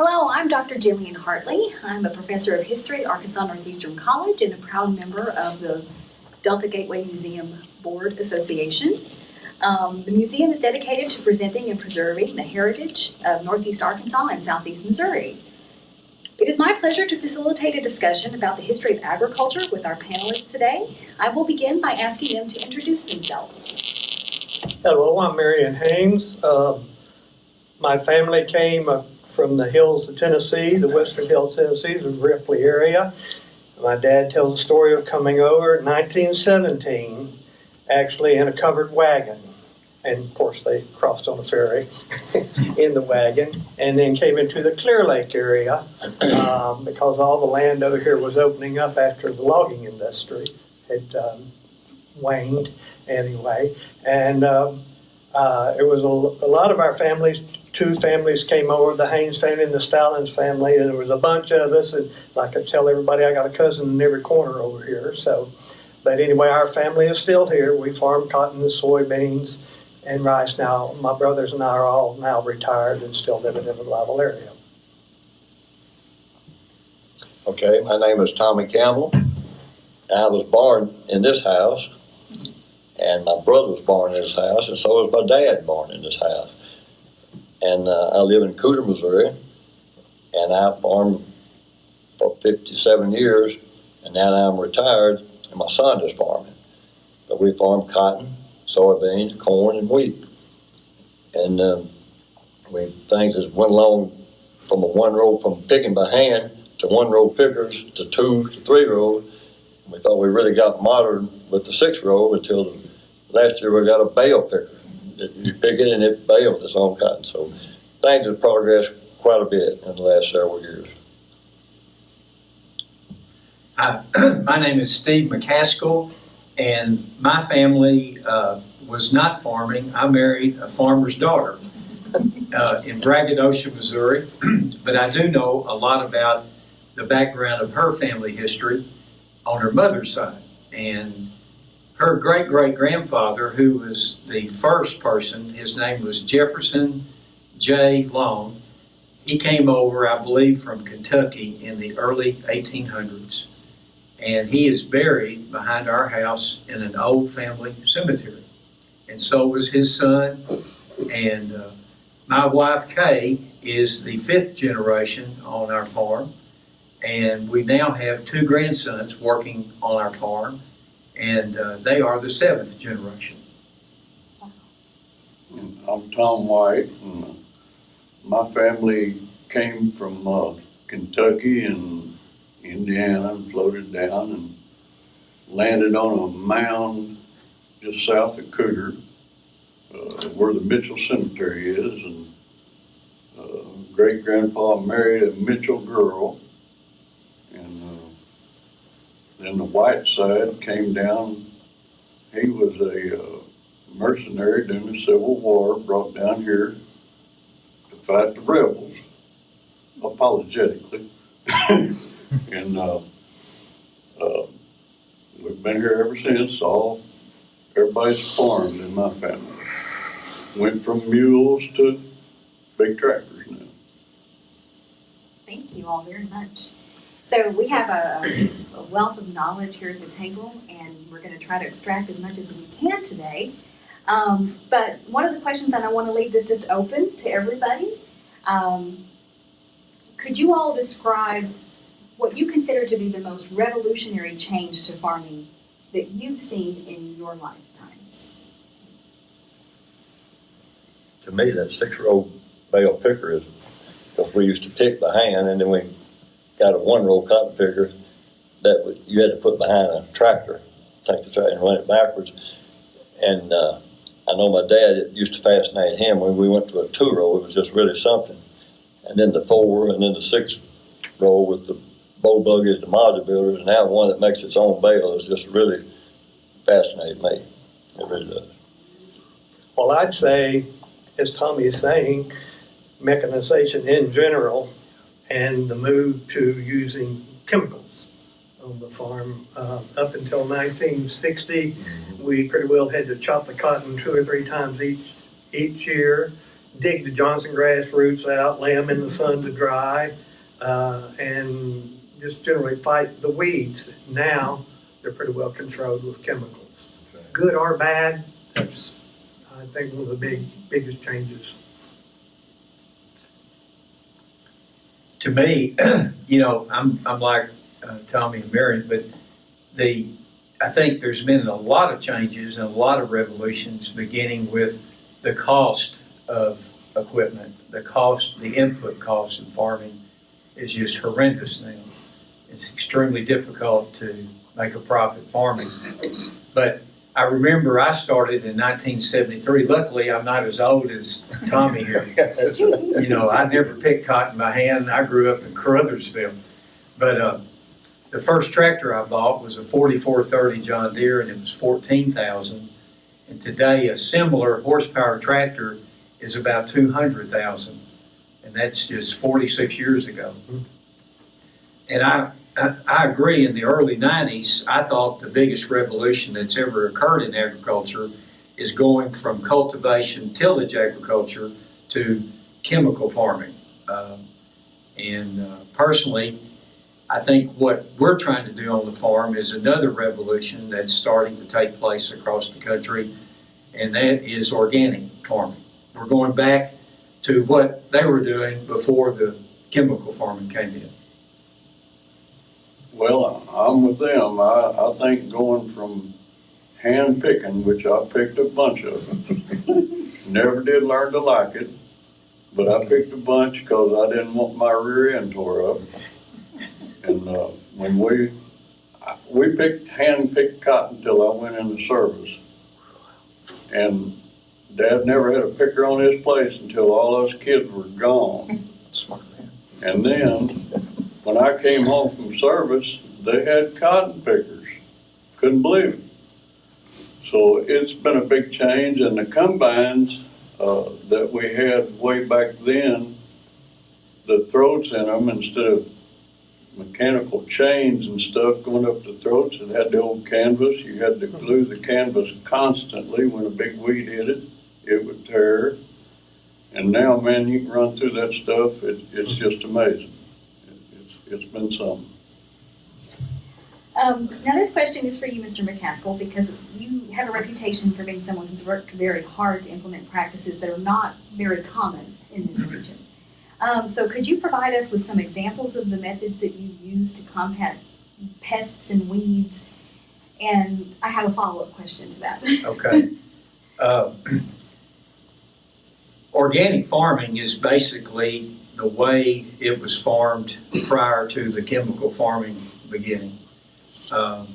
Hello, I'm Dr. Jillian Hartley. I'm a professor of history at Arkansas Northeastern College and a proud member of the Delta Gateway Museum Board Association. The museum is dedicated to presenting and preserving the heritage of Northeast Arkansas and Southeast Missouri. It is my pleasure to facilitate a discussion about the history of agriculture with our panelists today. I will begin by asking them to introduce themselves. Hello, I'm Marion Haynes. My family came from the hills of Tennessee, the western hills of Tennessee, the Ripley area. My dad tells the story of coming over in 1917, actually in a covered wagon. And of course they crossed on a ferry in the wagon and then came into the Clear Lake area because all the land over here was opening up after the logging industry had waned anyway. And it was a lot of our families, two families came over, the Haynes family and the Stallings family, and there was a bunch of us, and like I tell everybody, I got a cousin in every corner over here. So, but anyway, our family is still here. We farm cotton and soybeans and rice now. My brothers and I are all now retired and still living in the Blytheville area. Okay, my name is Tommy Campbell. I was born in this house, and my brother was born in this house, and so was my dad born in this house. And I live in Cooter, Missouri, and I farmed for 57 years, and now that I'm retired, and my son is farming. But we farm cotton, soybeans, corn, and wheat. And things that went along from from picking by hand to one-row pickers to 2 to 3-row. We thought we really got modern with the 6-row until last year we got a bale picker. You pick it and it bales its own cotton. So things have progressed quite a bit in the last several years. Hi, my name is Steve McKaskle, and my family was not farming. I married a farmer's daughter in Braggadocia, Missouri, but I do know a lot about the background of her family history on her mother's side. And her great-great-grandfather, who was the first person, his name was Jefferson J. Long. He came over, I believe, from Kentucky in the early 1800s. And he is buried behind our house in an old family cemetery. And so was his son. And my wife, Kay, is the 5th generation on our farm. And we now have 2 grandsons working on our farm. And they are the 7th generation. I'm Tom White, and my family came from Kentucky and Indiana and floated down and landed on a mound just south of Cooter, where the Mitchell Cemetery is. And great-grandpa married a Mitchell girl. And then the white side came down. He was a mercenary during the Civil War, brought down here to fight the rebels, apologetically. And we've been here ever since. Everybody's farmed in my family. Went from mules to big tractors now. Thank you all very much. So we have a wealth of knowledge here at the table, and we're going to try to extract as much as we can today. But one of the questions, and I want to leave this just open to everybody, could you all describe what you consider to be the most revolutionary change to farming that you've seen in your lifetimes? To me, that 6-row bale picker is, because we used to pick by hand, and then we got a 1-row cotton picker that you had to put behind a tractor, take the tractor and run it backwards. And I know my dad, it used to fascinate him when we went to a 2-row. It was just really something. And then the 4 and then the 6-row with the bow buggies, the module builders, and now one that makes its own bale is just really fascinating me. It really does. Well, I'd say, as Tommy is saying, mechanization in general and the move to using chemicals on the farm. Up until 1960, we pretty well had to chop the cotton 2 or 3 times each year, dig the Johnson grass roots out, lay them in the sun to dry, and just generally fight the weeds. Now, they're pretty well controlled with chemicals. Good or bad, that's, I think, one of the biggest changes. To me, I'm like Tommy and Marion, but I think there's been a lot of changes and a lot of revolutions, beginning with the cost of equipment. The input cost in farming is just horrendous now. It's extremely difficult to make a profit farming. But I remember I started in 1973. Luckily, I'm not as old as Tommy here. I never picked cotton by hand. I grew up in Caruthersville. But the first tractor I bought was a 4430 John Deere, and it was $14,000. And today, a similar horsepower tractor is about $200,000. And that's just 46 years ago. And I agree, in the early 90s, I thought the biggest revolution that's ever occurred in agriculture is going from cultivation, tillage agriculture, to chemical farming. Personally, I think what we're trying to do on the farm is another revolution that's starting to take place across the country, and that is organic farming. We're going back to what they were doing before the chemical farming came in. Well, I'm with them. I think going from hand picking, which I picked a bunch of them, never did learn to like it, but I picked a bunch because I didn't want my rear end tore up. And when we hand picked cotton till I went into service, and Dad never had a picker on his place until all those kids were gone. Smart man. And then when I came home from service, they had cotton pickers. Couldn't believe it. So it's been a big change, and the combines that we had way back then, the throats in them, instead of mechanical chains and stuff going up the throats, it had the old canvas. You had to glue the canvas constantly. When a big weed hit it, it would tear. And now, man, you can run through that stuff. It's just amazing. It's been something. Now this question is for you, Mr. McKaskle, because you have a reputation for being someone who's worked very hard to implement practices that are not very common in this region. So could you provide us with some examples of the methods that you use to combat pests and weeds? And I have a follow-up question to that. Okay. Organic farming is basically the way it was farmed prior to the chemical farming beginning. The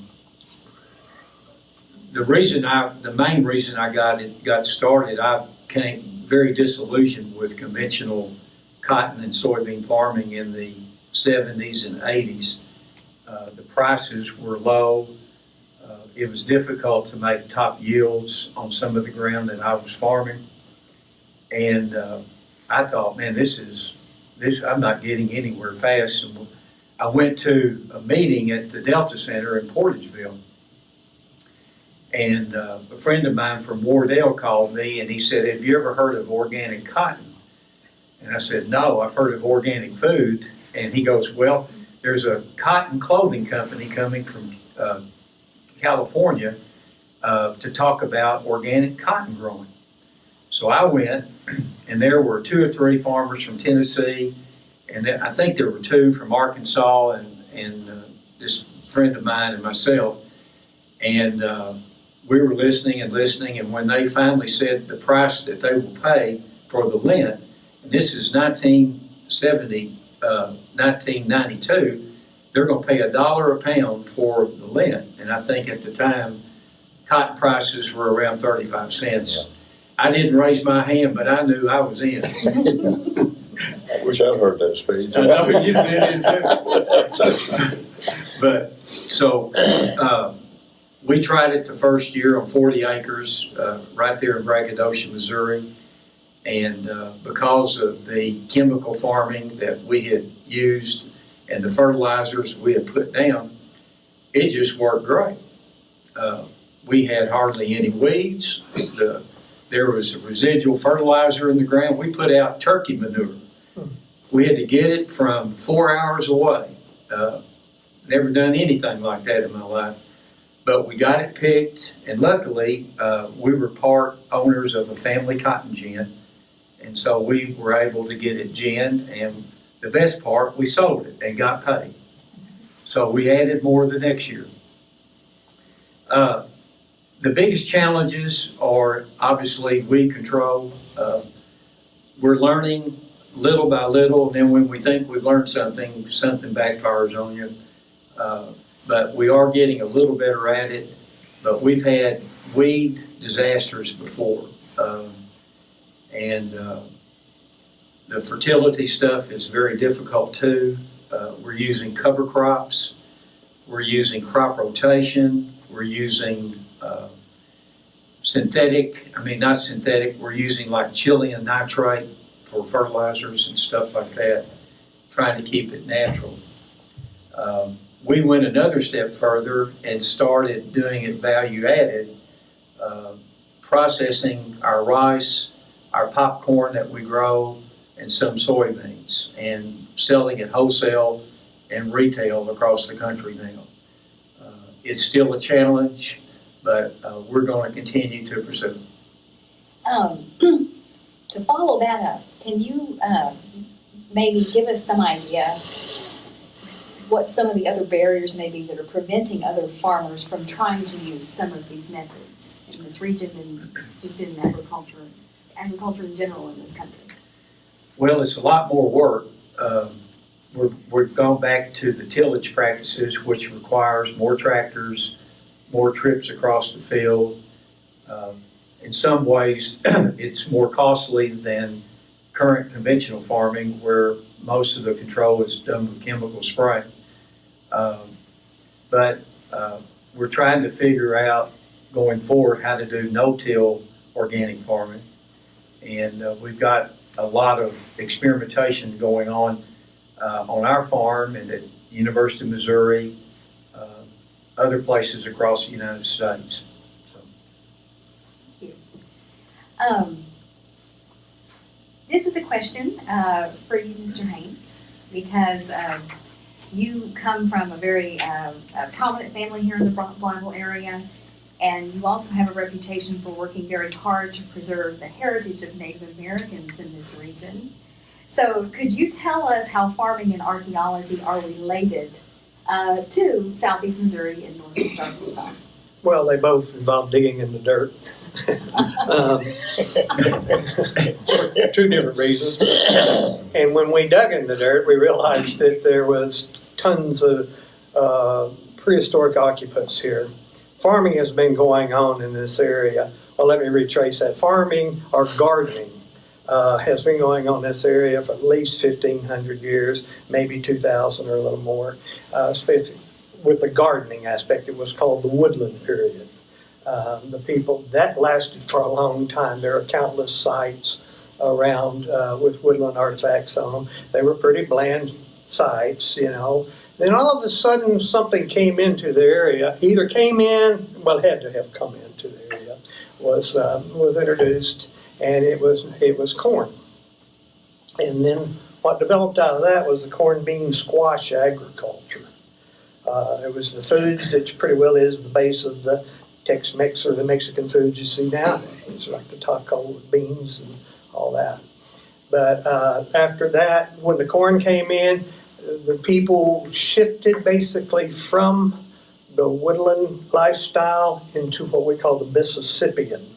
main reason I got started, I became very disillusioned with conventional cotton and soybean farming in the 70s and 80s. The prices were low. It was difficult to make top yields on some of the ground that I was farming. And I thought, man, I'm not getting anywhere fast. And I went to a meeting at the Delta Center in Portageville. And a friend of mine from Wardell called me, and he said, "Have you ever heard of organic cotton?" And I said, "No, I've heard of organic food." And he goes, "Well, there's a cotton clothing company coming from California to talk about organic cotton growing." So I went, and there were 2 or 3 farmers from Tennessee, and I think there were 2 from Arkansas, and this friend of mine and myself. And we were listening, and when they finally said the price that they will pay for the lint, and this is 1992, they're going to pay $1 a pound for the lint. And I think at the time, cotton prices were around 35 cents. Yeah. I didn't raise my hand, but I knew I was in. I wish I'd heard that speech. I know you've been in too. But so we tried it the first year on 40 acres right there in Braggadocio, Missouri. And because of the chemical farming that we had used and the fertilizers we had put down, it just worked great. We had hardly any weeds. The there was residual fertilizer in the ground. We put out turkey manure. We had to get it from 4 hours away. Never done anything like that in my life. But we got it picked, and luckily, we were part owners of a family cotton gin. And so we were able to get it ginned, and the best part, we sold it and got paid. So we added more the next year. The biggest challenges are obviously weed control. We're learning little by little, and then when we think we've learned something, something backfires on you. But we are getting a little better at it. But we've had weed disasters before. And the fertility stuff is very difficult too. We're using cover crops. We're using crop rotation. We're using not synthetic, we're using like Chilean nitrate for fertilizers and stuff like that, trying to keep it natural. We went another step further and started doing it value added, processing our rice, our popcorn that we grow, and some soybeans, and selling it wholesale and retail across the country now. It's still a challenge, but we're going to continue to pursue. To follow that up, can you maybe give us some idea what some of the other barriers may be that are preventing other farmers from trying to use some of these methods in this region and just in agriculture in general in this country? Well, it's a lot more work. We've gone back to the tillage practices, which requires more tractors, more trips across the field. In some ways, it's more costly than current conventional farming, where most of the control is done with chemical spray. But we're trying to figure out going forward how to do no-till organic farming. And we've got a lot of experimentation going on our farm and at University of Missouri, other places across the United States. So. Thank you. This is a question for you, Mr. Haynes, because you come from a very prominent family here in the Blytheville area, and you also have a reputation for working very hard to preserve the heritage of Native Americans in this region. So could you tell us how farming and archaeology are related to Southeast Missouri and Northeast Arkansas? Well, they both involve digging in the dirt. For 2 different reasons. And when we dug in the dirt, we realized that there was tons of prehistoric occupants here. Farming has been going on in this area. Well, let me retrace that. Farming or gardening has been going on in this area for at least 1,500 years, maybe 2,000 or a little more. Especially with the gardening aspect, it was called the woodland period. The people, that lasted for a long time. There are countless sites around with woodland artifacts on them. They were pretty bland sites, you know. Then all of a sudden something came into the area, either came in, well, had to have come into the area, was introduced, and it was corn. And then what developed out of that was the corn, bean, squash agriculture. It was the foods that pretty well is the base of the Tex-Mex or the Mexican foods you see nowadays, like the taco with beans and all that. But after that, when the corn came in, the people shifted basically from the woodland lifestyle into what we call the Mississippian,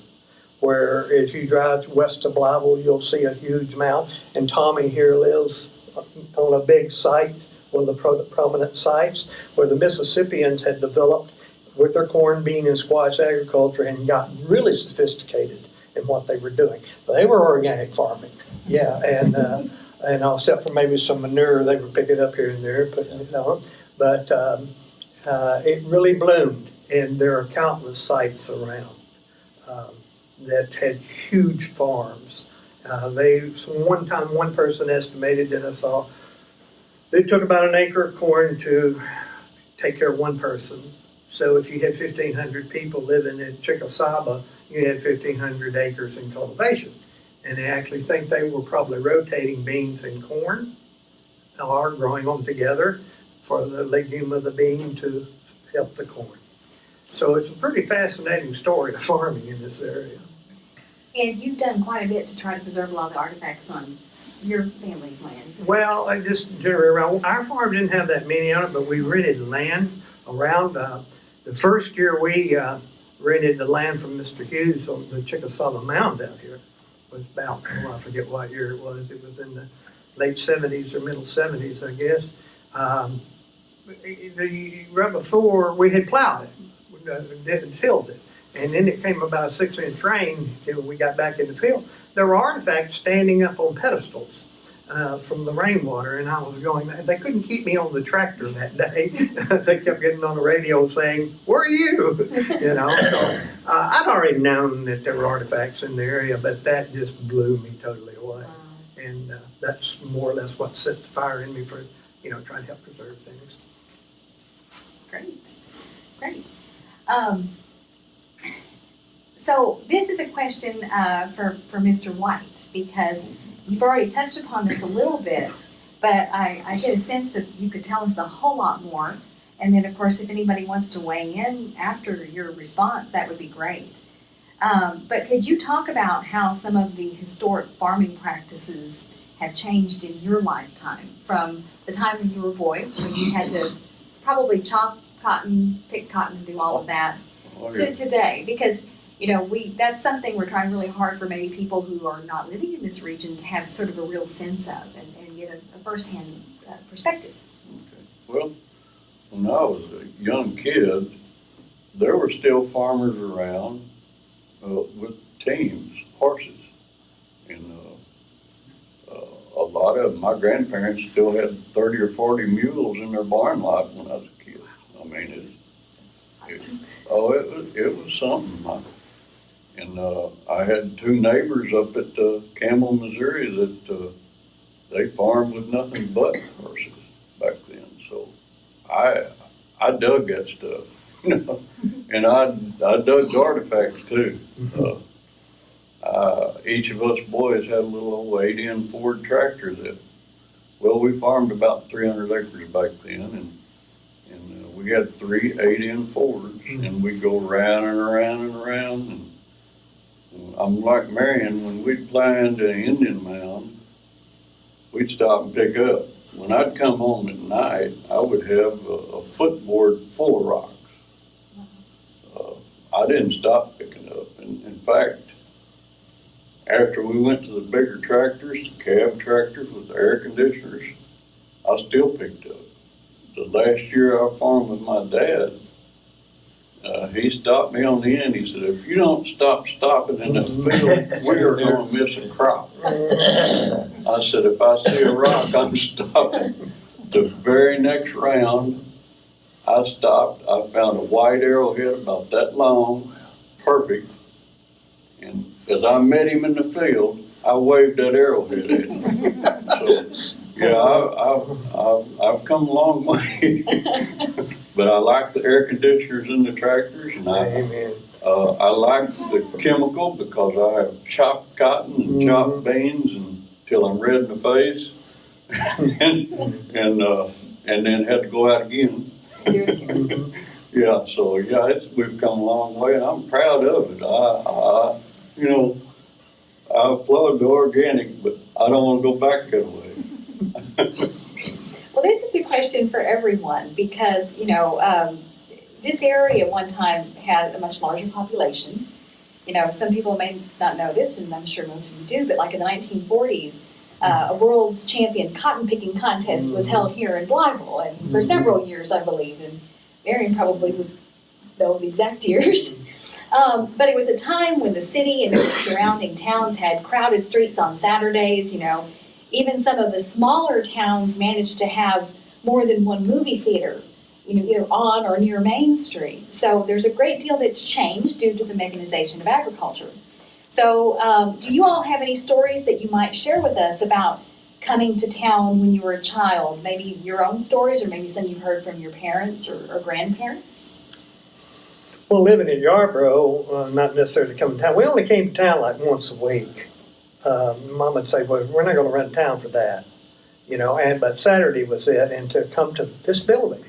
where if you drive west of Blytheville, you'll see a huge mound. And Tommy here lives on a big site, one of the prominent sites, where the Mississippians had developed with their corn, bean, and squash agriculture and got really sophisticated in what they were doing. But they were organic farming, yeah, and except for maybe some manure they were picking up here and there, putting it on. But it really bloomed, and there are countless sites around that had huge farms. One time, one person estimated that I saw, they took about an acre of corn to take care of one person. So if you had 1,500 people living in Chickasaba, you had 1,500 acres in cultivation. And they actually think they were probably rotating beans and corn or growing them together for the legume of the bean to help the corn. So it's a pretty fascinating story of farming in this area. And you've done quite a bit to try to preserve a lot of the artifacts on your family's land. Well, I just generally around, our farm didn't have that many on it, but we rented land around. The first year we rented the land from Mr. Hughes on the Chickasaw Mound out here. It was about, oh, I forget what year it was. It was in the late 70s or middle 70s, I guess. Right before we had plowed it, tilled it. And then it came about a 6-inch rain till we got back in the field. There were artifacts standing up on pedestals from the rainwater, and I was going, they couldn't keep me on the tractor that day. They kept getting on the radio saying, "Where are you?" You know, so I'd already known that there were artifacts in the area, but that just blew me totally away. And that's more or less what set the fire in me for, you know, trying to help preserve things. Great, great. So this is a question for Mr. White, because you've already touched upon this a little bit, but I get a sense that you could tell us a whole lot more. And then, of course, if anybody wants to weigh in after your response, that would be great. But could you talk about how some of the historic farming practices have changed in your lifetime, from the time when you were a boy, when you had to probably chop cotton, pick cotton, and do all of that, to today? Because you know, that's something we're trying really hard for maybe people who are not living in this region to have sort of a real sense of and get a firsthand perspective. Okay. Well, when I was a young kid, there were still farmers around with teams, horses. And a lot of them, my grandparents still had 30 or 40 mules in their barn lot when I was a kid. I mean, it was something. And I had 2 neighbors up at Campbell, Missouri that they farmed with nothing but horses back then. So I dug that stuff, you know, and I dug the artifacts too. Each of us boys had a little old 8-in Ford tractor that, well, we farmed about 300 acres back then, and we had 3 8-in Fords, and we'd go around and around and around. And I'm like Marion, when we'd fly into an Indian mound, we'd stop and pick up. When I'd come home at night, I would have a footboard full of rocks. I didn't stop picking up. In fact, after we went to the bigger tractors, the cab tractors with the air conditioners, I still picked up. The last year I farmed with my dad, he stopped me on the end. He said, "If you don't stop stopping in the field, we are going to miss a crop." I said, "If I see a rock, I'm stopping." The very next round, I stopped. I found a white arrowhead about that long, perfect. And as I met him in the field, I waved that arrowhead at him. So, yeah, I've come a long way. But I like the air conditioners in the tractors, and I like the chemical because I have chopped cotton and chopped beans until I'm red in the face, and then had to go out again. Yeah, so yeah, we've come a long way, and I'm proud of it. You know, I applaud the organic, but I don't want to go back that way. Well, this is a question for everyone because, you know, this area at one time had a much larger population. You know, some people may not know this, and I'm sure most of you do, but like in the 1940s, a world's champion cotton picking contest was held here in Blytheville, and for several years, I believe, and Marion probably would know the exact years. But it was a time when the city and the surrounding towns had crowded streets on Saturdays. You know, even some of the smaller towns managed to have more than one movie theater, you know, either on or near Main Street. So there's a great deal that's changed due to the mechanization of agriculture. So do you all have any stories that you might share with us about coming to town when you were a child? Maybe your own stories, or maybe some you heard from your parents or grandparents? Well, living in Yarborough, not necessarily coming to town, we only came to town like once a week. Mom would say, well, we're not gonna run to town for that, but Saturday was it, and to come to this building.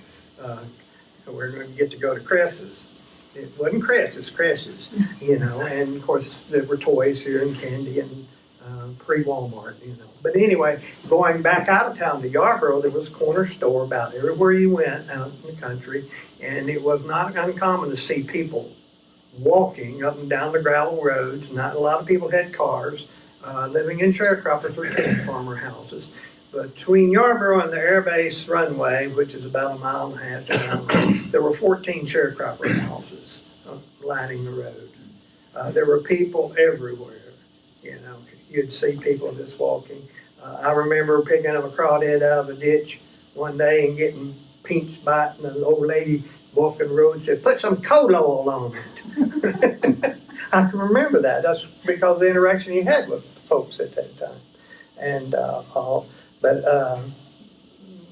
We're gonna get to go to Cress's. It wasn't Cress's, and of course, there were toys here and candy and pre-Walmart, But anyway, going back out of town to Yarborough, there was a corner store about everywhere you went out in the country, and it was not uncommon to see people walking up and down the gravel roads. Not a lot of people had cars, living in sharecroppers or tent farmer houses. Between Yarborough and the Air Base runway, which is about a mile and a half down, there were 14 sharecropper houses lining the road. There were people everywhere, You'd see people just walking. I remember picking up a crawdad out of the ditch one day and getting pinched by it, and an old lady walking the road said, "Put some cola oil on it." I can remember that. That's because of the interaction you had with folks at that time. And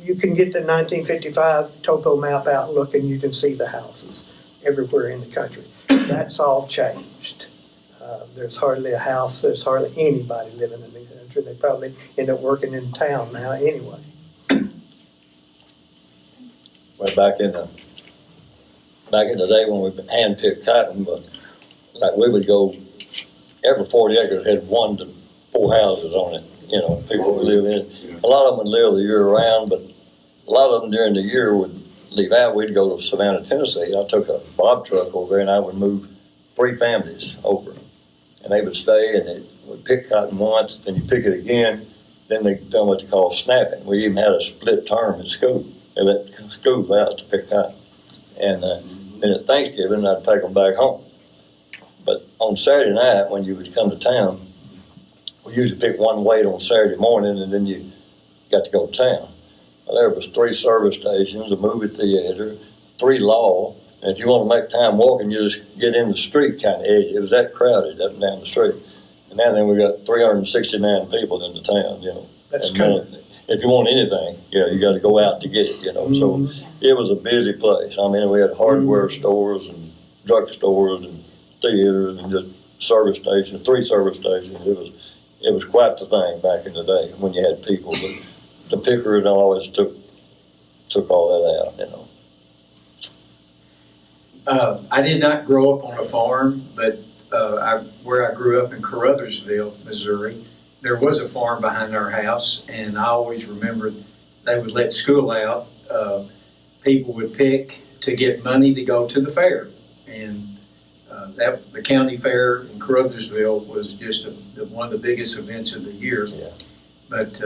you can get the 1955 topo map out and look, and you can see the houses everywhere in the country. That's all changed. There's hardly a house, there's hardly anybody living in the country. They probably end up working in town now anyway. Well, back in the day when we hand-picked cotton, but like we would go, every 40 acres had 1 to 4 houses on it, people would live in it. A lot of them would live the year round, but a lot of them during the year would leave out. We'd go to Savannah, Tennessee. I took a bob truck over there and I would move 3 families over. And they would stay and they would pick cotton once, then you pick it again, then they done what they call snapping. We even had a split term in school. They let schools out to pick cotton. And then at Thanksgiving, I'd take them back home. But on Saturday night, when you would come to town, we usually pick one weight on Saturday morning and then you got to go to town. Well, there was 3 service stations, a movie theater, 3 law. And if you want to make time walking, you just get in the street kind of edge. It was that crowded up and down the street. And now then we got 369 people in the town, That's and cool. if you want anything, you got to go out to get it, So it was a busy place. I mean, we had hardware stores and drugstores and theaters and just service stations, 3 service stations. It was quite the thing back in the day when you had people. But the pickers always took all that out, I did not grow up on a farm, but where I grew up in Caruthersville, Missouri, there was a farm behind our house, and I always remembered they would let school out. People would pick to get money to go to the fair, and the county fair in Caruthersville was just one of the biggest events of the year. Yeah. But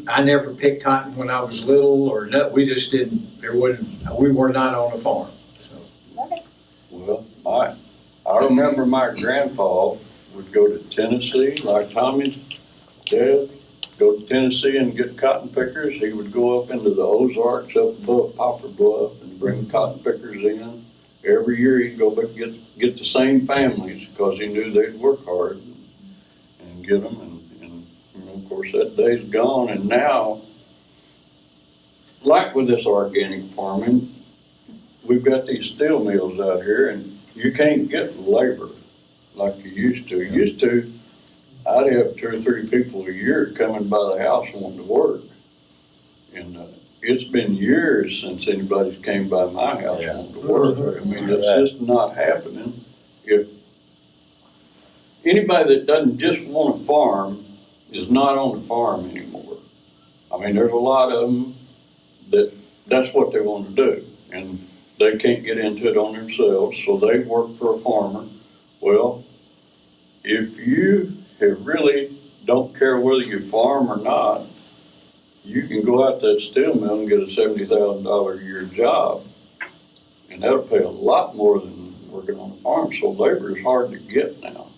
I never picked cotton when I was little, or no, we just didn't. We were not on a farm. So. Well, I remember my grandpa would go to Tennessee, like Tommy's dad, go to Tennessee and get cotton pickers. He would go up into the Ozarks up above Poplar Bluff and bring cotton pickers in. Every year he'd go back and get the same families because he knew they'd work hard and get them. And of course, that day's gone. And now, like with this organic farming, we've got these steel mills out here, and you can't get labor like you used to. Used to, I'd have 2 or 3 people a year coming by the house wanting to work. And it's been years since anybody's came by my house wanting to work. I mean, it's just not happening. If anybody that doesn't just want to farm is not on the farm anymore. I mean, there's a lot of them that's what they want to do, and they can't get into it on themselves, so they work for a farmer. Well, if you really don't care whether you farm or not, you can go out to that steel mill and get a $70,000 a year job, and that'll pay a lot more than working on a farm. So labor is hard to get now,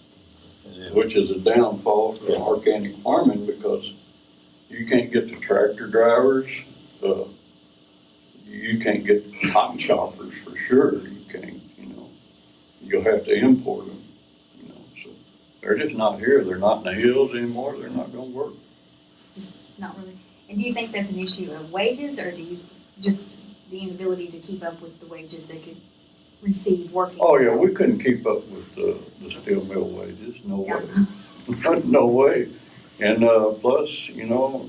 which is a downfall for organic farming because you can't get the tractor drivers, you can't get cotton choppers for sure. You can't, you'll have to import them, so they're just not here. They're not in the hills anymore. They're not going to work. Just not really. And do you think that's an issue of wages, or do you just the inability to keep up with the wages they could receive working. Oh, yeah, we couldn't keep up with the steel mill wages, no way. No way. And, plus, you know,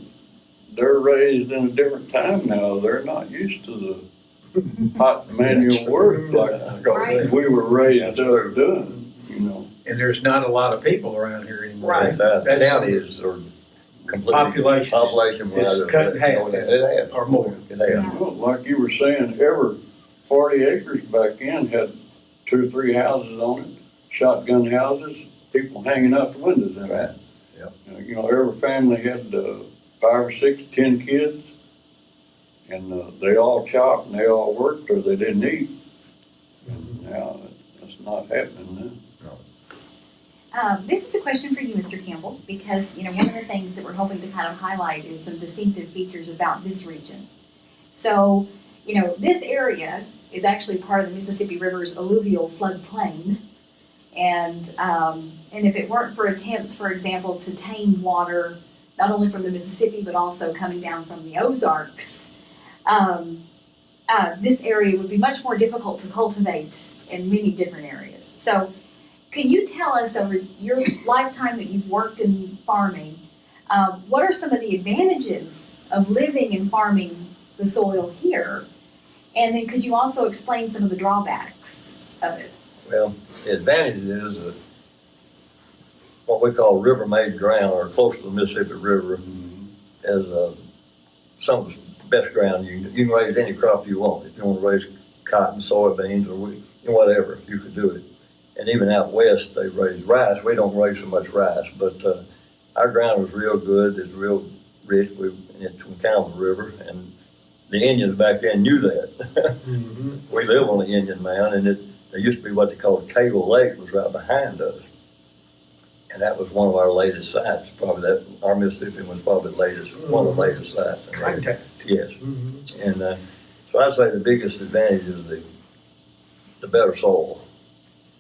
they're raised in a different time now. They're not used to the hot manual work like Right. we were raised up doing, you know. And there's not a lot of people around here anymore. Right. The That's- counties are completely. Population Population. is cut in half. It has. Or more. It has. Yeah. Well, like you were saying, every 40 acres back in had 2 or 3 houses on it, shotgun houses, people hanging out the windows in Right. it. Yep. You know, every family had 5 or 6, 10 kids, and they all chopped and they all worked or they didn't eat. And now that's not happening now. This is a question for you, Mr. Campbell, because, you know, one of the things that we're hoping to kind of highlight is some distinctive features about this region. So, you know, this area is actually part of the Mississippi River's alluvial floodplain. And if it weren't for attempts, for example, to tame water, not only from the Mississippi, but also coming down from the Ozarks, this area would be much more difficult to cultivate in many different areas. So, can you tell us over your lifetime that you've worked in farming, what are some of the advantages of living and farming the soil here? And then could you also explain some of the drawbacks of it? Well, the advantage is that what we call river-made ground, or close to the Mississippi River, is some of the best ground. You can raise any crop you want. If you want to raise cotton, soybeans, or wheat, whatever, you could do it. And even out west, they raise rice. We don't raise so much rice, but our ground was real good. It's real rich. It's from Campbell River, and the Indians back then knew that. We live on the Indian Mound, and there used to be what they called Cable Lake was right behind us. And that was one of our latest sites, probably that, our Mississippi was probably the latest, one of the latest sites. Contact. Yes. And so I'd say the biggest advantage is the better soil,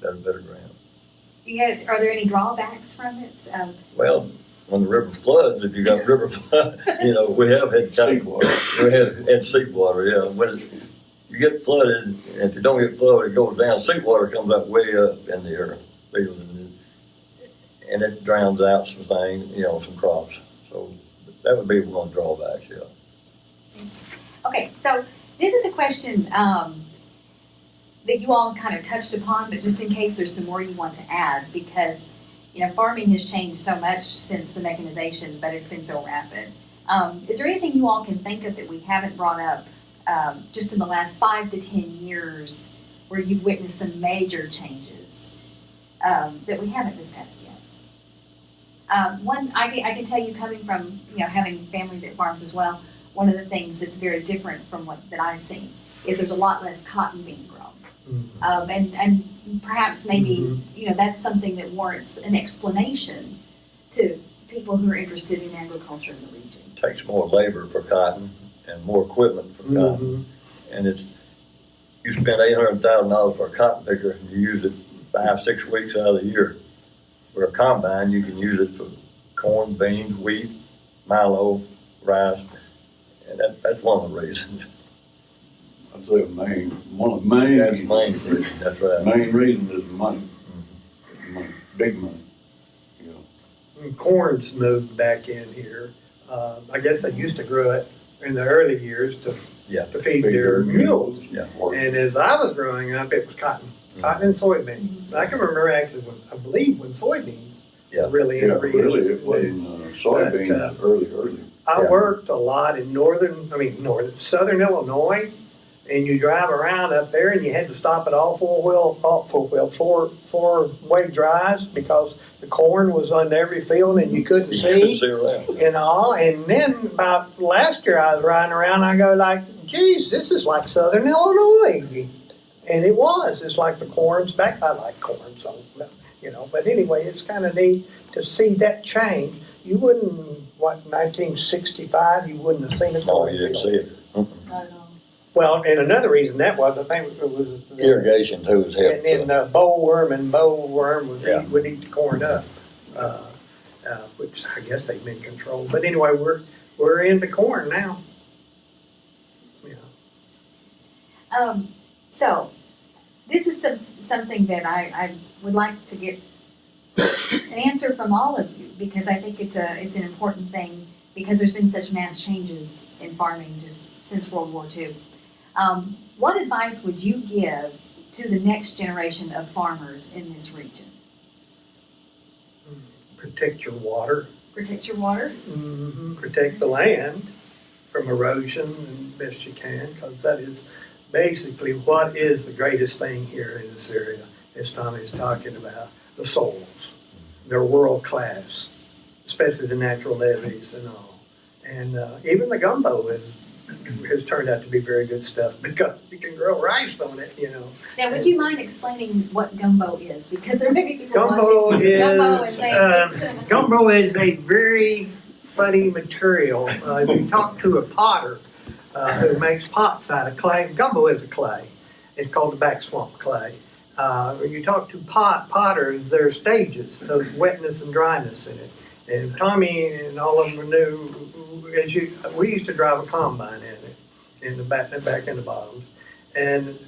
better ground. Are there any drawbacks from it? Well, when the river floods, if you got river flood, you know, we have had Seawater. We had seawater, yeah. When you get flooded, and if you don't get flooded, it goes down. Seawater comes up way up in the air, and it drowns out some things, you know, some crops. So that would be one drawback, yeah. Okay, so this is a question that you all kind of touched upon, but just in case there's some more you want to add, because, you know, farming has changed so much since the mechanization, but it's been so rapid. Is there anything you all can think of that we haven't brought up just in the last 5 to 10 years where you've witnessed some major changes that we haven't discussed yet? One, I can tell you, coming from, you know, having family that farms as well, one of the things that's very different from that I've seen is there's a lot less cotton being grown. And perhaps maybe, you know, that's something that warrants an explanation to people who are interested in agriculture in the region. It takes more labor for cotton and more equipment for cotton. And you spend $800,000 for a cotton picker, and you use it 5-6 weeks out of the year. For a combine, you can use it for corn, beans, wheat, milo, rice, and that's one of the reasons. I'd say one of the main. That's the main reason, that's right. Main reason is money. Money, big money. You know. Corn's moved back in here. I guess they used to grow it in the early years to feed their mules. Yeah. And as I was growing up, it was cotton and soybeans. I can remember actually, I believe when soybeans were really in Really, it was soybean early. I worked a lot in southern Illinois, and you drive around up there and you had to stop at all four-way drives because the corn was on every field and you couldn't see and all. And then about last year I was riding around, I go like, geez, this is like southern Illinois. And it was. It's like the corn's back. I like corn, so, you know. But anyway, it's kind of neat to see that change. You wouldn't, 1965, you wouldn't have seen a Oh, cornfield. you didn't see it. Well, and another reason that was, I think it was Irrigation too was helped. and bollworm would eat the corn up, which I guess they've been controlled. But anyway, we're into corn now. Yeah. So, this is something that I would like to get an answer from all of you, because I think it's an important thing, because there's been such mass changes in farming just since World War II. What advice would you give to the next generation of farmers in this region? Protect your water. Protect your water? Protect the land from erosion as best you can, because that is basically what is the greatest thing here in this area, as Tommy is talking about. The soils. They're world class, especially the natural levees and all. And even the gumbo has turned out to be very good stuff, because you can grow rice on it, you know. Now, would you mind explaining what gumbo is? Because there may be people Gumbo watching gumbo and is saying, gumbo is a very funny material. If you talk to a potter who makes pots out of clay, gumbo is a clay. It's called the back swamp clay. When you talk to potters, there are stages of wetness and dryness in it. And Tommy and all of them knew, we used to drive a combine in the back in the bottoms. And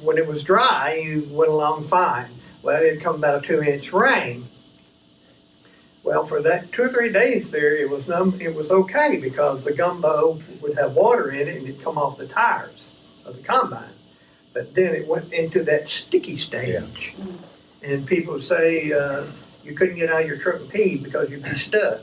when it was dry, you went along fine. Well, it'd come about a 2-inch rain. Well, for that 2 or 3 days there, it was okay, because the gumbo would have water in it and it'd come off the tires of the combine. But then it went into that sticky stage. Yeah. And people would say you couldn't get out of your truck and pee because you'd be stuck.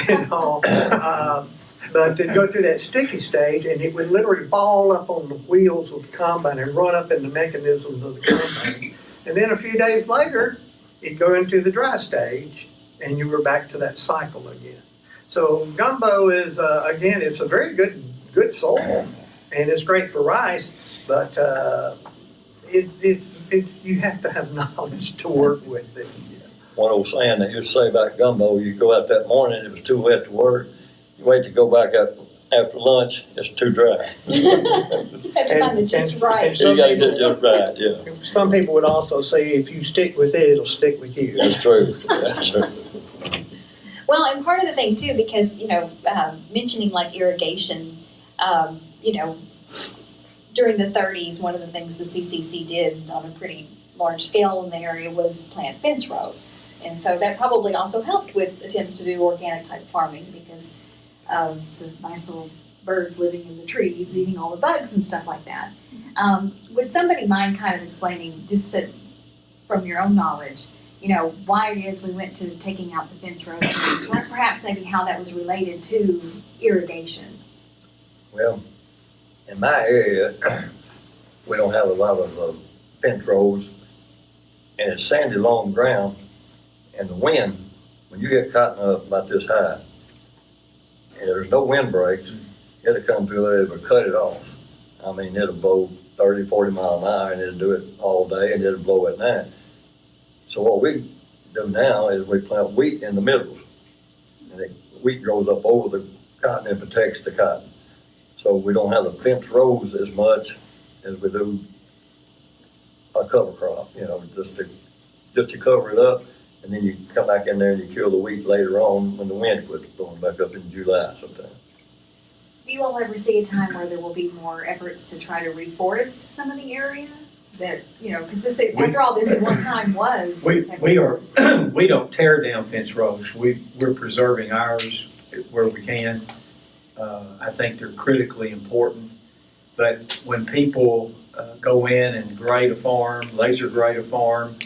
And all. But it'd go through that sticky stage, and it would literally ball up on the wheels of the combine and run up in the mechanisms of the combine. And then a few days later, it'd go into the dry stage, and you were back to that cycle again. So gumbo is, again, it's a very good soil, and it's great for rice, but it's you have to have knowledge to work with it. One old saying they used to say about gumbo, you go out that morning, it was too wet to work. You wait to go back up after lunch, it's too dry. you have to find it just right. You gotta get it just right, yeah. Some people would also say if you stick with it, it'll stick with you. That's true, that's true. Well, and part of the thing too, because, mentioning like irrigation, during the 30s, one of the things the CCC did on a pretty large scale in the area was plant fence rows. And so that probably also helped with attempts to do organic type farming, because of the nice little birds living in the trees, eating all the bugs and stuff like that. Would somebody mind kind of explaining, just from your own knowledge, why it is we went to taking out the fence rows, and perhaps maybe how that was related to irrigation? Well, in my area, we don't have a lot of fence rows, and it's sandy long ground, and the wind, when you get cotton up about this high, and there's no wind breaks, it'll come through there, it'll cut it off. I mean, it'll blow 30, 40 miles an hour, and it'll do it all day, and it'll blow at night. So what we do now is we plant wheat in the middles, and the wheat grows up over the cotton and protects the cotton. So we don't have the fence rows as much as we do a cover crop, just to cover it up, and then you come back in there and you kill the wheat later on when the wind quits blowing back up in July sometime. Do you all ever see a time where there will be more efforts to try to reforest some of the area? That, because this, after all, this at one time was. We don't tear down fence rows. We're preserving ours where we can. I think they're critically important. But when people go in and grade a farm, laser grade a farm,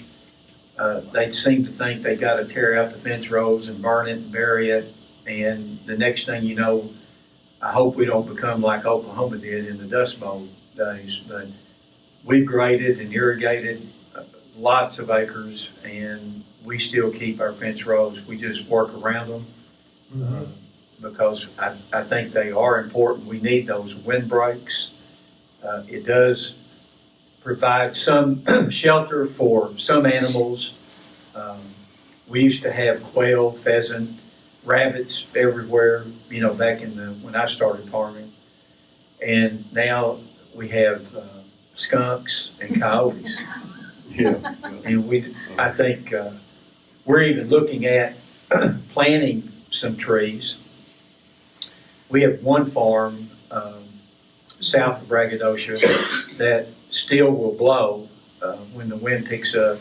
they seem to think they got to tear out the fence rows and burn it and bury it. And the next thing you know, I hope we don't become like Oklahoma did in the Dust Bowl days. But we've graded and irrigated lots of acres, and we still keep our fence rows. We just work around them because I think they are important. We need those windbreaks. It does provide some shelter for some animals. We used to have quail, pheasant, rabbits everywhere, back when I started farming. And now we have skunks and coyotes. Yeah. And I think we're even looking at planting some trees. We have one farm south of Braggadocia that still will blow when the wind picks up.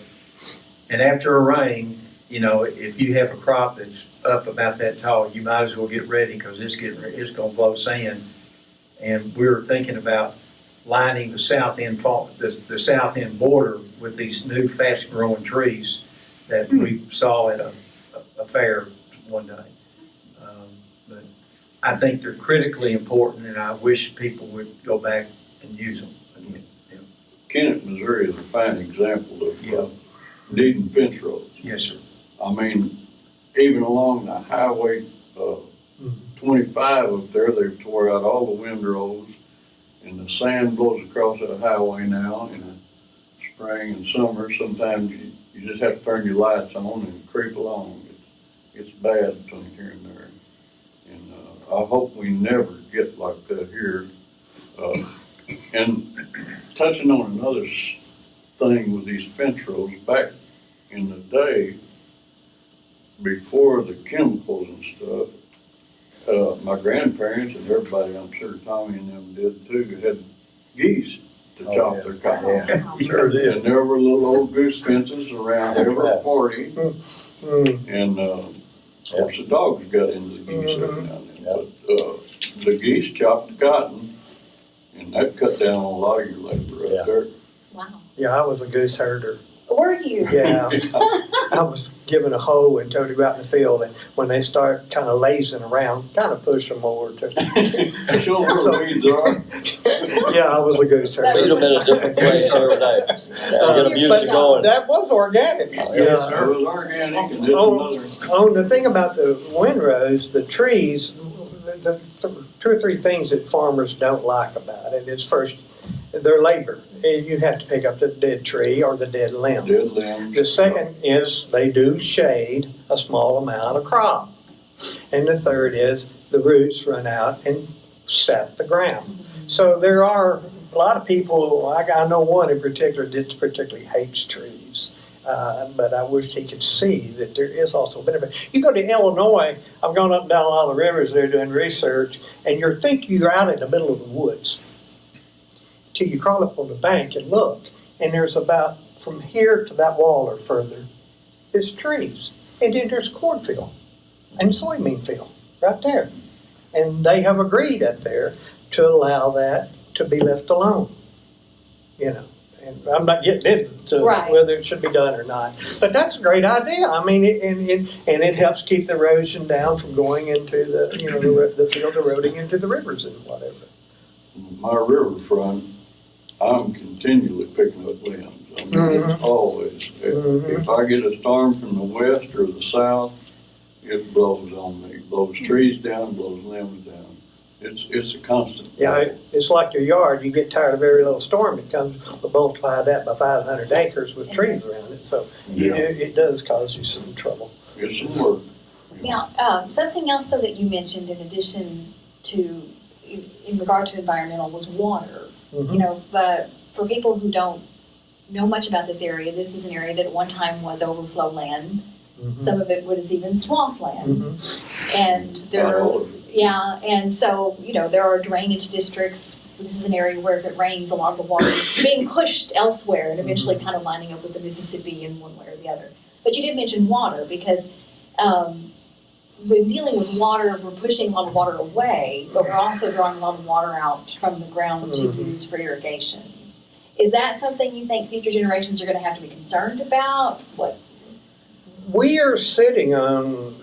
And after a rain, you know, if you have a crop that's up about that tall, you might as well get ready because it's going to blow sand. And we were thinking about lining the south end the south end border with these new fast growing trees that we saw at a fair one day. But I think they're critically important, and I wish people would go back and use them again. Yeah. Kennett, Missouri is a fine example of Yeah. needing fence roads. Yes, sir. I mean, even along the highway, 25 up there, they've tore out all the windrows, and the sand blows across the highway now in the spring and summer. Sometimes you just have to turn your lights on and creep along. It's bad between here and there. And I hope we never get like that here. And touching on another thing with these fence roads, back in the day, before the chemicals and stuff, my grandparents and everybody, I'm sure Tommy and them did too, had geese to chop their cotton. Wow. Sure did. And there were little old goose fences around every 40. Mm. And of course, the dogs got into the geese every now and then. But the geese chopped the cotton, and that cut down on a lot of your labor right there. Wow. Yeah, I was a goose herder. Were you? Yeah, I was given a hoe and told to go out in the field, and when they start kind of lazing around, kind of push them over to. Show them where the weeds are. Yeah, I was a goose Feed herder. them in a different place every day. Get them used to going. That was organic. Yes, It was organic, and it's Oh, another. oh, the thing about the windrows, the trees, the 2 or 3 things that farmers don't like about it is first, their labor. You have to pick up the dead tree or the dead limb. Dead limbs. The second is they do shade a small amount of crop. And the third is the roots run out and sap the ground. So there are a lot of people, I know one in particular that particularly hates trees. But I wish he could see that there is also a benefit. You go to Illinois, I've gone up and down all the rivers there doing research, and you think you're out in the middle of the woods. Till you crawl up on the bank and look, and there's about from here to that wall or further, is trees. And then there's cornfield and soybean field right there. And they have agreed up there to allow that to be left alone. You know, and I'm not getting into Right. whether it should be done or not. But that's a great idea. I mean, and it helps keep the erosion down from going into the, you know, the fields eroding into the rivers and whatever. My riverfront, I'm continually picking up limbs. I mean, it's always, if I get a storm from the west or the south, it blows on me, blows trees down, blows limbs down. It's a constant. Yeah, it's like your yard. You get tired of every little storm, it comes, we'll multiply that by 500 acres with trees around it. So it does cause you some trouble. It's some work. Now, something else though that you mentioned in addition to, in regard to environmental, was water. Mhm. You know, but for people who don't know much about this area, this is an area that at one time was overflow land. Mhm. Some of it was even swampland. Mhm. And Not there, all of it. yeah, and so, you know, there are drainage districts. This is an area where if it rains, a lot of the water is being pushed elsewhere and eventually kind of lining up with the Mississippi in one way or the other. But you did mention water because when dealing with water, we're pushing a lot of water away, but we're also drawing a lot of water out from the ground to use for irrigation. Is that something you think future generations are going to have to be concerned about? What? We are sitting on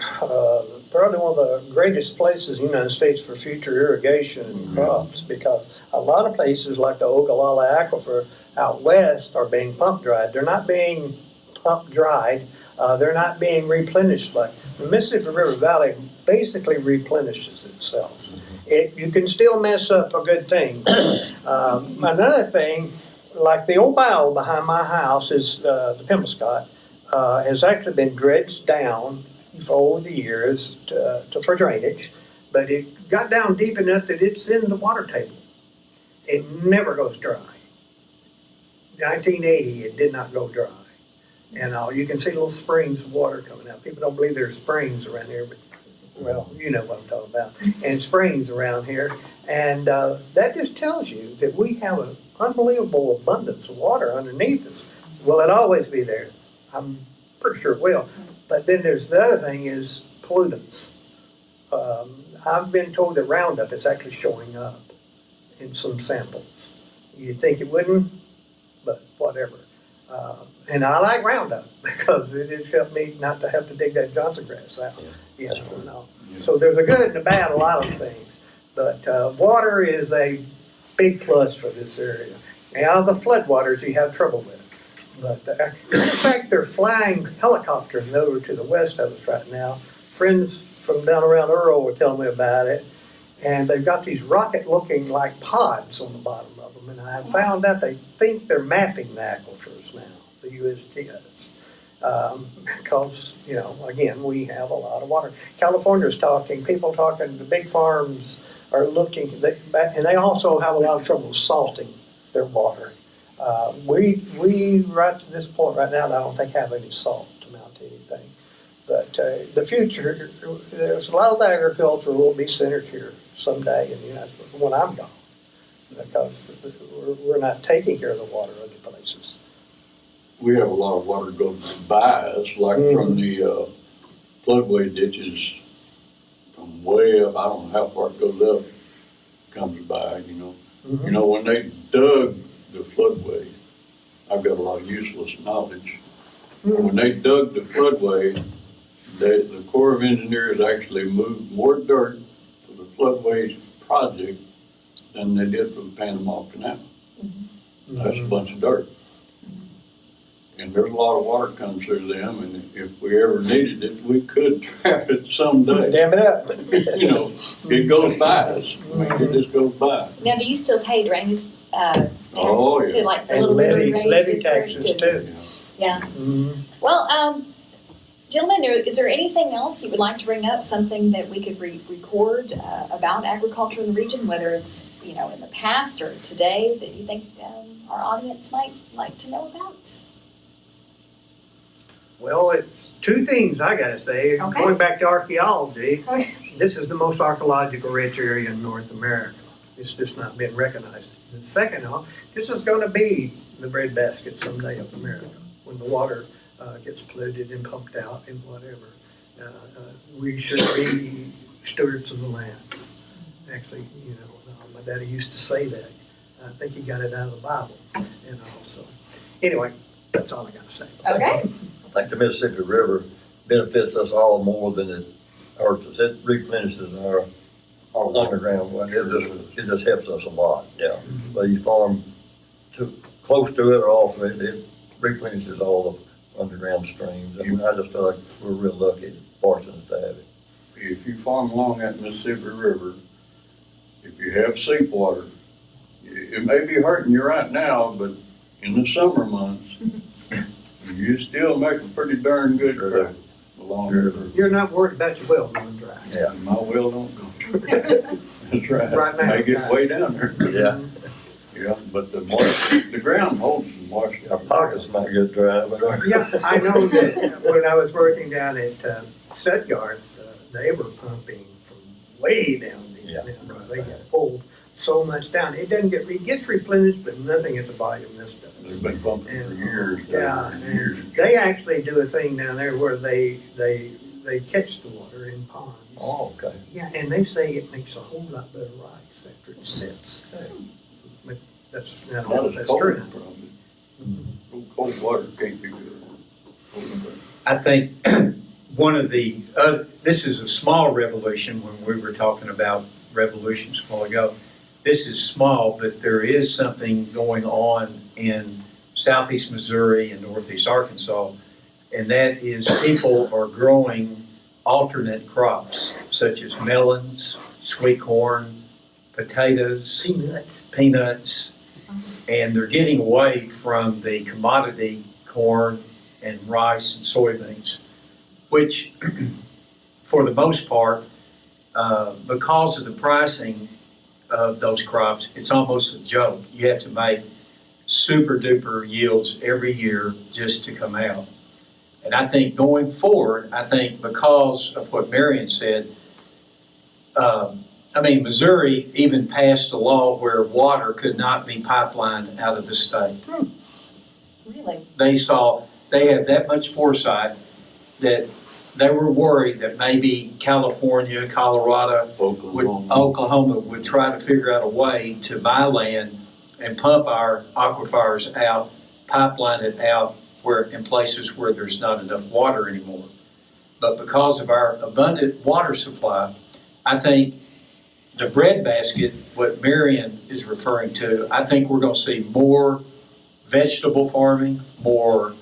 probably one of the greatest places in the United States for future irrigation and crops, because a lot of places like the Ogallala Aquifer out west are being pump dried. They're not being pump dried. They're not being replenished. Like the Mississippi River Valley basically replenishes itself. You can still mess up a good thing. Another thing, like the old bow behind my house is the Pembescot. Has actually been dredged down over the years for drainage, but it got down deep enough that it's in the water table. It never goes dry. 1980, it did not go dry. And you can see little springs of water coming out. People don't believe there's springs around here, but well, you know what I'm talking about, and springs around here. And that just tells you that we have an unbelievable abundance of water underneath us. Will it always be there? I'm pretty sure it will. But then there's the other thing is pollutants. I've been told that Roundup is actually showing up in some samples. You'd think it wouldn't, but whatever. And I like Roundup because it has helped me not to have to dig that Johnson grass out. Yeah, that's true. No. So there's a good and a bad, a lot of things. But water is a big plus for this area. Now, the floodwaters you have trouble with. But in fact, they're flying helicopters over to the west of us right now. Friends from down around Earl were telling me about it. And they've got these rocket-looking like pods on the bottom of them. And I found out they think they're mapping the aquifers now, the USGS. Because, you know, again, we have a lot of water. California's talking, people talking, the big farms are looking, and they also have a lot of trouble salting their water. We right to this point right now, I don't think have any salt to mount to anything. But the future, there's a lot of the agriculture will be centered here someday in the United States when I'm gone. Because we're not taking care of the water other places. We have a lot of water goes by us, like from the floodway ditches, from way up, I don't know how far it goes up, comes by, you know. You know, when they dug the floodway, I've got a lot of useless knowledge. When they dug the floodway, the Corps of Engineers actually moved more dirt for the floodway project than they did for the Panama Canal. That's a bunch of dirt. And there's a lot of water comes through them, and if we ever needed it, we could trap it someday. Dam it up. You know, it goes by us. I mean, it just goes by. Now, do you still pay drainage, Oh, to yeah. like the And Little River levy Drainage District? taxes too. Yeah. Well, gentlemen, is there anything else you would like to bring up? Something that we could record about agriculture in the region, whether it's, you know, in the past or today, that you think our audience might like to know about? Well, it's two things I gotta say. Okay. Going back to archaeology, Okay. this is the most archaeological rich area in North America. It's just not been recognized. And second off, this is gonna be the breadbasket someday of America when the water gets polluted and pumped out and whatever. We should be stewards of the land. Actually, you know, my daddy used to say that. I think he got it out of the Bible, and also. Anyway, that's all I gotta say. Okay. I think the Mississippi River benefits us all more than it hurts us. It replenishes our underground water. It just helps us a lot, yeah. Whether you farm too close to it or off of it, it replenishes all the underground streams. I mean, I just feel like we're real lucky, fortunate to have it. If you farm along that Mississippi River, if you have seawater, it may be hurting you right now, but in the summer months, you still make a pretty darn good crop along the river. You're not worried about your well going dry. Yeah. My well don't go dry. That's right. Right now. May get way down there. Yeah. Yeah, but the ground holds the moisture. Our pockets might get dry, but our. Yeah, I know that when I was working down at Stuttgart, they were pumping from way down deep. Yeah. Because they get pulled so much down. It gets replenished, but nothing at the volume this does. They've been pumping for years. Yeah, Years. and they actually do a thing down there where they catch the water in ponds. Oh, okay. Yeah, and they say it makes a whole lot better rice after it sits. But that's Cold, true. probably. Cold water can't be good. I think one of the, this is a small revolution when we were talking about revolutions a while ago. This is small, but there is something going on in southeast Missouri and northeast Arkansas, and that is people are growing alternate crops such as melons, sweet corn, potatoes, peanuts, and they're getting away from the commodity corn and rice and soybeans, which for the most part, because of the pricing of those crops, it's almost a joke. You have to make super duper yields every year just to come out. And I think going forward, I think because of what Marion said, Missouri even passed a law where water could not be pipelined out of the state. Really? They had that much foresight that they were worried that maybe California, Colorado, Oklahoma would try to figure out a way to buy land and pump our aquifers out, pipeline it out in places where there's not enough water anymore. But because of our abundant water supply, I think the breadbasket, what Marion is referring to, I think we're going to see more vegetable farming, more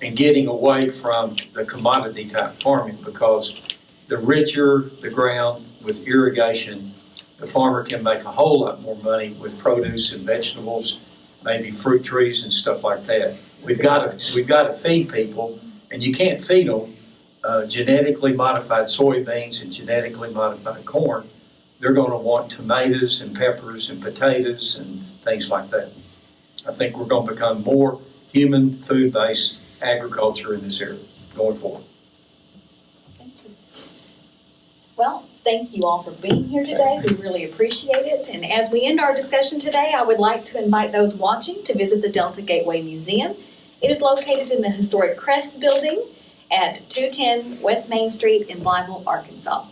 and getting away from the commodity type farming, because the richer the ground with irrigation, the farmer can make a whole lot more money with produce and vegetables, maybe fruit trees and stuff like that. We've got to feed people, and you can't feed them genetically modified soybeans and genetically modified corn. They're going to want tomatoes and peppers and potatoes and things like that. I think we're going to become more human food-based agriculture in this area going forward. Thank you. Well, thank you all for being here today. We really appreciate it. And as we end our discussion today, I would like to invite those watching to visit the Delta Gateway Museum. It is located in the historic Crest Building at 210 West Main Street in Blytheville, Arkansas.